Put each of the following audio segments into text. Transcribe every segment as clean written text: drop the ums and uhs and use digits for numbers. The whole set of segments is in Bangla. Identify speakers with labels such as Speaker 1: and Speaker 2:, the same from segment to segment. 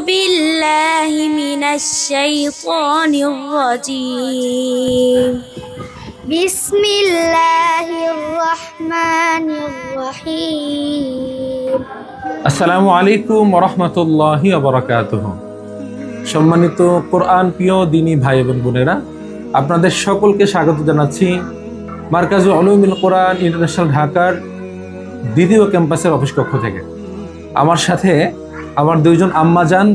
Speaker 1: بالله من الشيطان الرجيم بسم الله الرحمن الرحيم
Speaker 2: আসসালামু আলাইকুম ওয়া রাহমাতুল্লাহি ওয়া বারাকাতুহু। সম্মানিত কোরআন প্রিয় দিনী ভাই এবং বোনেরা, আপনাদের সকলকে স্বাগত জানাচ্ছি মার্কাজুল উলুমুল কোরআন ইন্টারন্যাশনাল ঢাকার দ্বিতীয় ক্যাম্পাসের অফিস কক্ষ থেকে। আমার সাথে আমার দুইজন আম্মাজান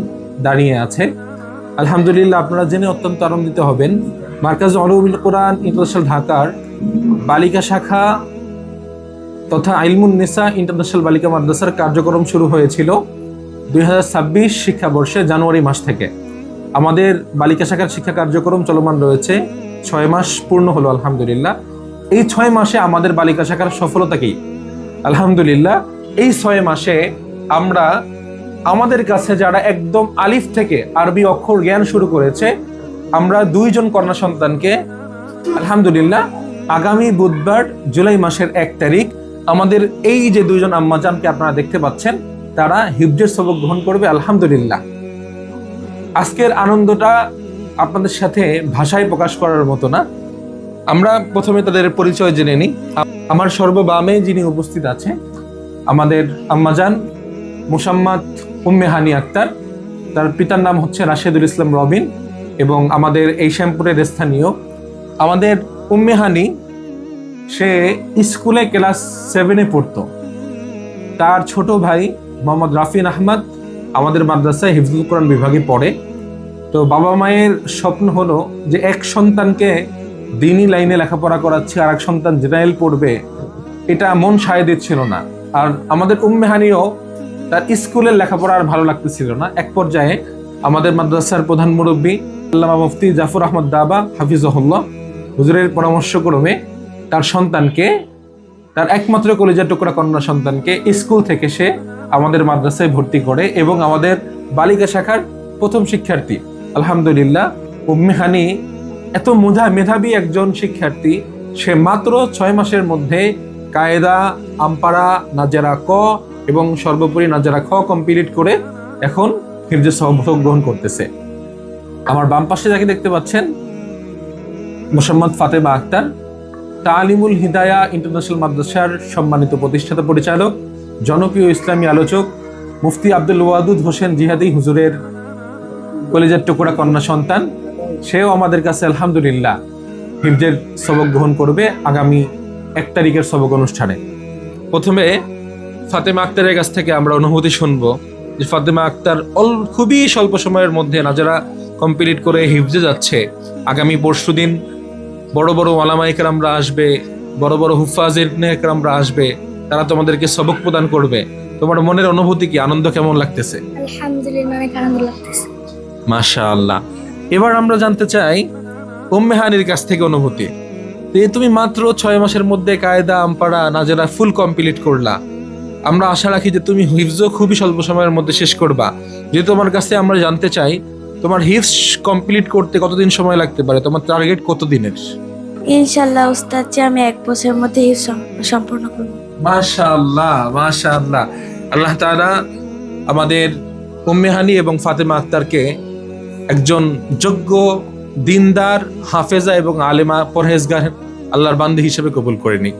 Speaker 2: দাঁড়িয়ে আছে। আলহামদুলিল্লাহ, আপনারা জেনে অত্যন্ত আনন্দিত হবেন, মার্কাজুল উলুমুল কোরআন ইন্টারন্যাশনাল ঢাকার বালিকা শাখা তথা ইলমুন নিসা ইন্টারন্যাশনাল বালিকা মাদ্রাসার কার্যক্রম শুরু হয়েছিল 2026 শিক্ষাবর্ষে জানুয়ারি মাস থেকে। আমাদের বালিকা শাখার শিক্ষা কার্যক্রম চলমান রয়েছে, 6 মাস পূর্ণ হলো আলহামদুলিল্লাহ। এই 6 মাসে আমাদের বালিকা শাখার সফলতা কি? আলহামদুলিল্লাহ, এই 6 মাসে আমরা আমাদের কাছে যারা একদম আলিফ থেকে আরবি অক্ষর জ্ঞান শুরু করেছে, আমরা 2 জন কন্যা সন্তানকে আলহামদুলিল্লাহ আগামী বুধবার জুলাই মাসের 1 তারিখ আমাদের এই যে 2 জন আম্মাজানকে আপনারা দেখতে পাচ্ছেন, তারা হিফজের সবক গ্রহণ করবে আলহামদুলিল্লাহ। আজকের আনন্দটা আপনাদের সাথে ভাষায় প্রকাশ করার মতো না। আমরা প্রথমে তাদের পরিচয় জেনে নিই। আমার সর্ববামে যিনি উপস্থিত আছে, আমাদের আম্মাজান মুসাম্মাদ উম্মে হানি আক্তার, তার পিতার নাম হচ্ছে রাশেদুল ইসলাম রবিন এবং আমাদের এই শ্যামপুরের স্থানীয়। আমাদের উম্মে হানি সে স্কুলে ক্লাস 7-এ পড়তো। তার ছোট ভাই মোহাম্মদ রাফিন আহমদ আমাদের মাদ্রাসায় হিফজুল কোরআন বিভাগে পড়ে। তো বাবা মায়ের স্বপ্ন হলো যে এক সন্তানকে দিনী লাইনে লেখাপড়া করাচ্ছে, আর এক সন্তান জেনারেল পড়বে, এটা মন সায় দিচ্ছিল না। আর আমাদের উম্মে হানিও তার স্কুলের লেখাপড়া আর ভালো লাগতেছিল না। এক পর্যায়ে আমাদের মাদ্রাসার প্রধান মুরব্বী আল্লামা মুফতি জাফর আহমদ দাবা হাফিজহুল্লাহ হুজুরের পরামর্শক্রমে তার সন্তানকে, তার একমাত্র কলেজের টুকরা কন্যা সন্তানকে স্কুল থেকে সে আমাদের মাদ্রাসায় ভর্তি করে এবং আমাদের বালিকা শাখার প্রথম শিক্ষার্থী। আলহামদুলিল্লাহ, উম্মে হানি এত মেধাবী একজন শিক্ষার্থী, সে মাত্র 6 মাসের মধ্যে কায়দা, আমপারা, নাজেরা ক এবং সর্বোপরি নাজেরা খ কমপ্লিট করে এখন হিফজের সবক গ্রহণ করতেছে। আমার বাম পাশে যাকে দেখতে পাচ্ছেন, মোসাম্মদ ফাতেমা আক্তার, তালিমুল হিদায়া ইন্টারন্যাশনাল মাদ্রাসার সম্মানিত প্রতিষ্ঠাতা পরিচালক, জনপ্রিয় ইসলামী আলোচক মুফতি আব্দুল ওয়াদুদ হোসেন জিহাদি হুজুরের কলেজের টুকরা কন্যা সন্তান। সেও আমাদের কাছে আলহামদুলিল্লাহ হিফজের সবক গ্রহণ করবে আগামী 1 তারিখের সবক অনুষ্ঠানে। প্রথমে ফাতেমা আক্তারের কাছ থেকে আমরা অনুভূতি শুনবো যে ফাতেমা আক্তার খুবই স্বল্প সময়ের মধ্যে নাজারা কমপ্লিট করে হিফজে যাচ্ছে। আগামী পরশুদিন বড় বড় ওলামা ইকরামরা আসবে, বড় বড় হুফাজ ইকরামরা আসবে, তারা তোমাদেরকে সবক প্রদান করবে। তোমার মনের অনুভূতি কি? আনন্দ কেমন লাগতেছে?
Speaker 1: আলহামদুলিল্লাহ, অনেক আনন্দ লাগতেছে।
Speaker 2: মাশাআল্লাহ। এবার আমরা জানতে চাই উম্মে হানির কাছ থেকে অনুভূতি। তুমি মাত্র 6 মাসের মধ্যে কায়দা, আমপাড়া, নাজেরা ফুল কমপ্লিট করলা। আমরা আশা রাখি যে তুমি হিফজও খুবই স্বল্প সময়ের মধ্যে শেষ করবা। যেহেতু তোমার কাছে আমরা জানতে চাই তোমার হিফজ কমপ্লিট করতে কতদিন সময় লাগতে পারে? তোমার টার্গেট কত দিনের?
Speaker 1: ইনশাআল্লাহ উস্তাদ, যে আমি 1 বছরের মধ্যে সম্পূর্ণ করব।
Speaker 2: মাশাআল্লাহ, মাশাআল্লাহ। আল্লাহ তাআলা আমাদের উম্মে হানি এবং ফাতেমা আক্তারকে একজন যোগ্য, দিনদার, হাফেজা এবং আলেমা, পরহেজগার আল্লাহর বান্দী হিসেবে কবুল করে নিক।